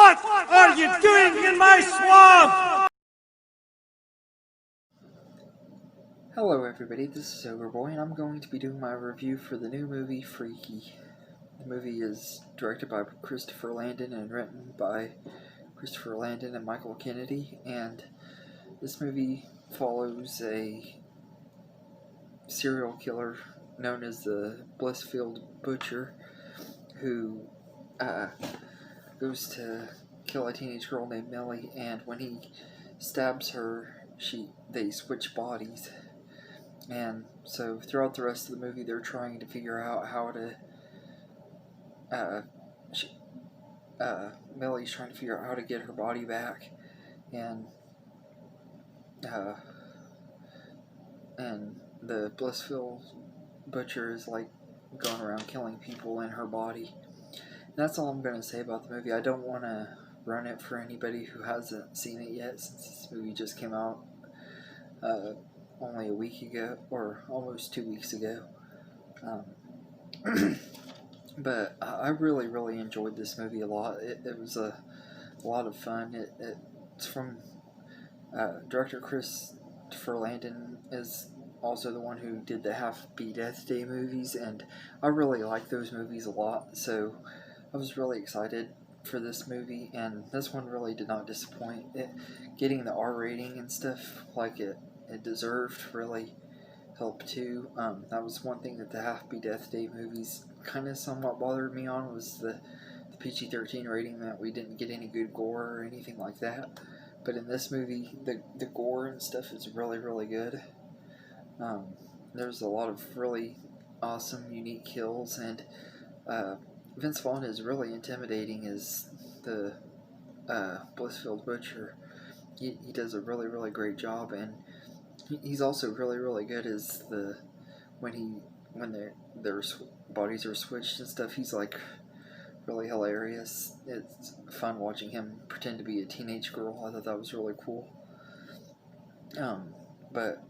What are you doing in my swamp? Hello everybody, this is Overboy, and I'm going to be doing my review for the new movie, Freaky. The movie is directed by Christopher Landon and written by Christopher Landon and Michael Kennedy, and this movie follows a serial killer known as the Blissfield Butcher, who goes to kill a teenage girl named Millie, and when he stabs her, they switch bodies. And so throughout the rest of the movie, they're trying to figure out how to, Millie's trying to figure out how to get her body back, and the Blissfield Butcher is like going around killing people in her body. And that's all I'm going to say about the movie. I don't want to run it for anybody who hasn't seen it yet, since this movie just came out only a week ago, or almost 2 weeks ago. But I really enjoyed this movie a lot. It was a lot of fun. It's from director Christopher Landon is also the one who did the Happy Death Day movies, and I really like those movies a lot, so I was really excited for this movie, and this one really did not disappoint. Getting the R rating and stuff like it deserved really helped too. That was one thing that the Happy Death Day movies kind of somewhat bothered me on, was the PG-13 rating, that we didn't get any good gore or anything like that. But in this movie, the gore and stuff is really good. There's a lot of really awesome, unique kills, and Vince Vaughn is really intimidating as the Blissfield Butcher. He does a really great job, and he's also really good as when their bodies are switched and stuff. He's like really hilarious. It's fun watching him pretend to be a teenage girl. I thought that was really cool. But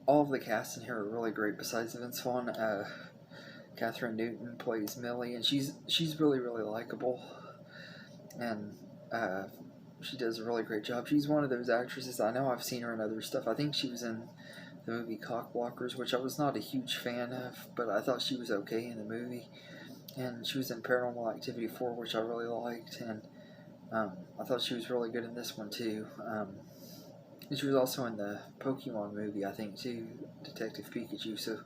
all of the cast in here are really great besides Vince Vaughn. Catherine Newton plays Millie, and she's really likable, and she does a really great job. She's one of those actresses, I know I've seen her in other stuff. I think she was in the movie Cockblockers, which I was not a huge fan of, but I thought she was okay in the movie. And she was in Paranormal Activity 4, which I really liked, and I thought she was really good in this one too. And she was also in the Pokemon movie, I think, too, Detective Pikachu, so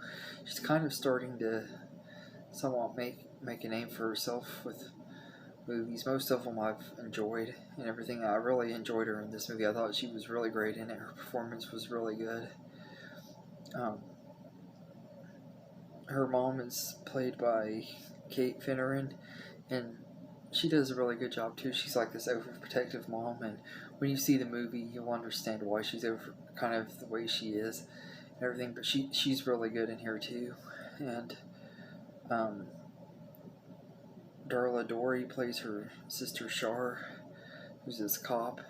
she's kind of starting to somewhat make a name for herself with movies. Most of them I've enjoyed and everything. I really enjoyed her in this movie. I thought she was really great in it. Her performance was really good. Her mom is played by Kate Finneran, and she does a really good job too. She's like this overprotective mom, and when you see the movie, you'll understand why she's kind of the way she is and everything. But she's really good in here too. And Darla Dory plays her sister Shar, who's this cop.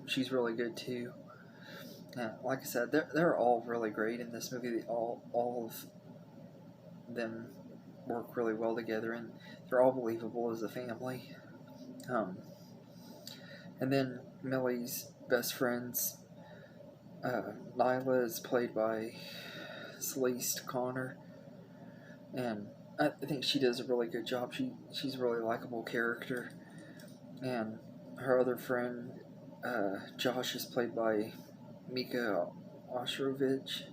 She's really good too. And like I said, they're all really great in this movie. All of them work really well together, and they're all believable as a family. And then Millie's best friends, Nyla, is played by Celeste Connor, and I think she does a really good job. She's a really likable character. And her other friend, Josh, is played by Mika Ostrovich.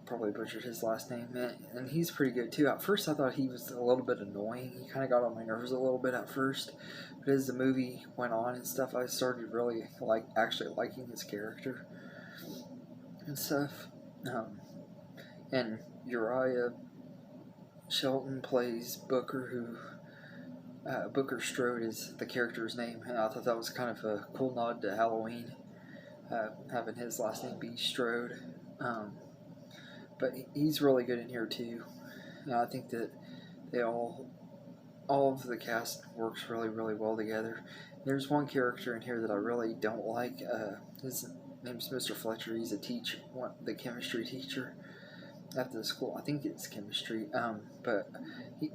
Probably butchered his last name, and he's pretty good too. At first I thought he was a little bit annoying. He kind of got on my nerves a little bit at first, but as the movie went on and stuff, I started really actually liking his character and stuff. And Uriah Shelton plays Booker, Booker Strode is the character's name, and I thought that was kind of a cool nod to Halloween, having his last name be Strode. But he's really good in here too. And I think that all of the cast works really well together. There's one character in here that I really don't like. His name's Mr. Fletcher. He's a teacher, the chemistry teacher, at the school. I think it's chemistry. But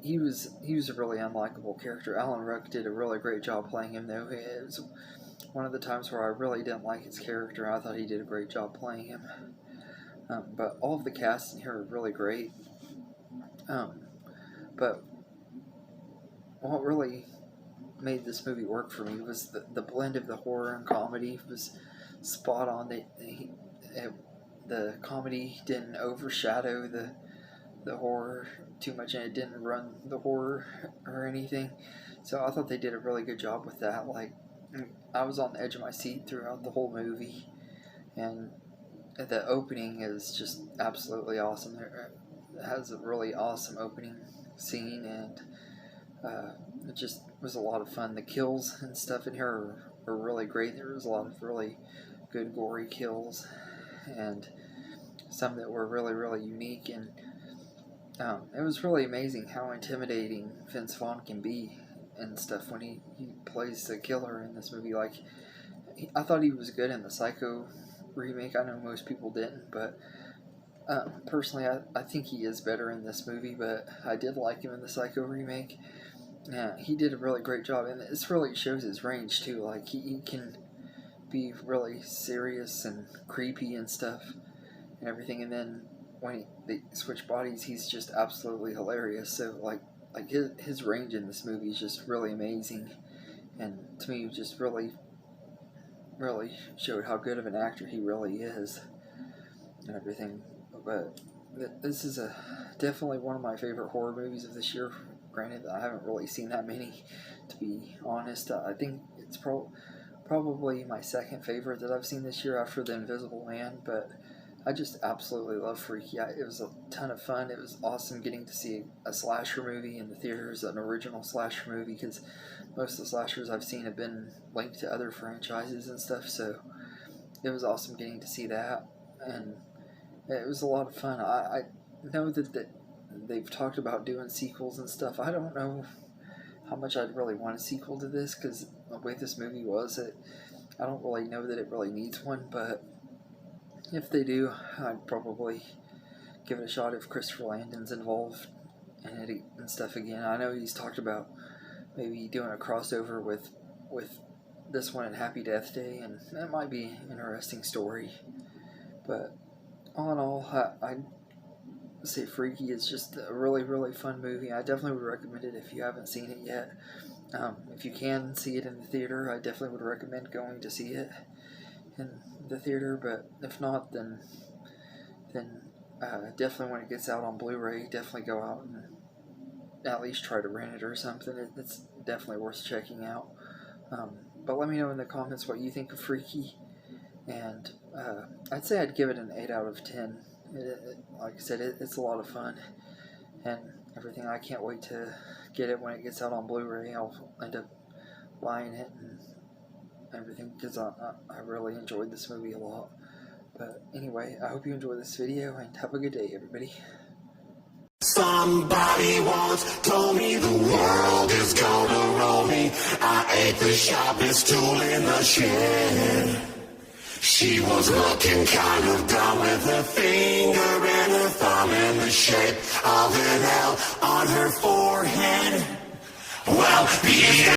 he was a really unlikable character. Alan Ruck did a really great job playing him, though. It was one of the times where I really didn't like his character. I thought he did a great job playing him. But all of the cast in here are really great. But what really made this movie work for me was the blend of the horror and comedy was spot on. The comedy didn't overshadow the horror too much, and it didn't run the horror or anything. So I thought they did a really good job with that. Like, I was on the edge of my seat throughout the whole movie, and the opening is just absolutely awesome. It has a really awesome opening scene, and it just was a lot of fun. The kills and stuff in here are really great. There was a lot of really good gory kills, and some that were really, really unique, and it was really amazing how intimidating Vince Vaughn can be and stuff when he plays the killer in this movie. Like, I thought he was good in the Psycho remake. I know most people didn't, but personally I think he is better in this movie, but I did like him in the Psycho remake. Yeah, he did a really great job, and this really shows his range too. Like, he can be really serious and creepy and stuff and everything, and then when they switch bodies, he's just absolutely hilarious. So like his range in this movie is just really amazing, and to me just really showed how good of an actor he really is and everything. But this is definitely one of my favorite horror movies of this year. Granted, I haven't really seen that many, to be honest. I think it's probably my second favorite that I've seen this year after The Invisible Man, but I just absolutely love Freaky. It was a ton of fun. It was awesome getting to see a slasher movie in the theaters, an original slasher movie, because most of the slashers I've seen have been linked to other franchises and stuff, so it was awesome getting to see that, and it was a lot of fun. I know that they've talked about doing sequels and stuff. I don't know how much I'd really want a sequel to this, because the way this movie was, I don't really know that it really needs one, but if they do, I'd probably give it a shot if Christopher Landon's involved in it and stuff again. I know he's talked about maybe doing a crossover with this one and Happy Death Day, and that might be an interesting story. But all in all, I'd say Freaky is just a really, really fun movie. I definitely would recommend it if you haven't seen it yet. If you can see it in the theater, I definitely would recommend going to see it in the theater, but if not, then definitely when it gets out on Blu-ray, definitely go out and at least try to rent it or something. It's definitely worth checking out. But let me know in the comments what you think of Freaky, and I'd say I'd give it an 8 out of 10. Like I said, it's a lot of fun and everything. I can't wait to get it when it gets out on Blu-ray. I'll end up buying it and everything, because I really enjoyed this movie a lot. But anyway, I hope you enjoy this video, and have a good day, everybody. Somebody once told me the world is gonna roll me. I ate the sharpest tool in the shed. She was looking kind of dumb with her finger and her thumb in the shape of an L on her forehead. Well,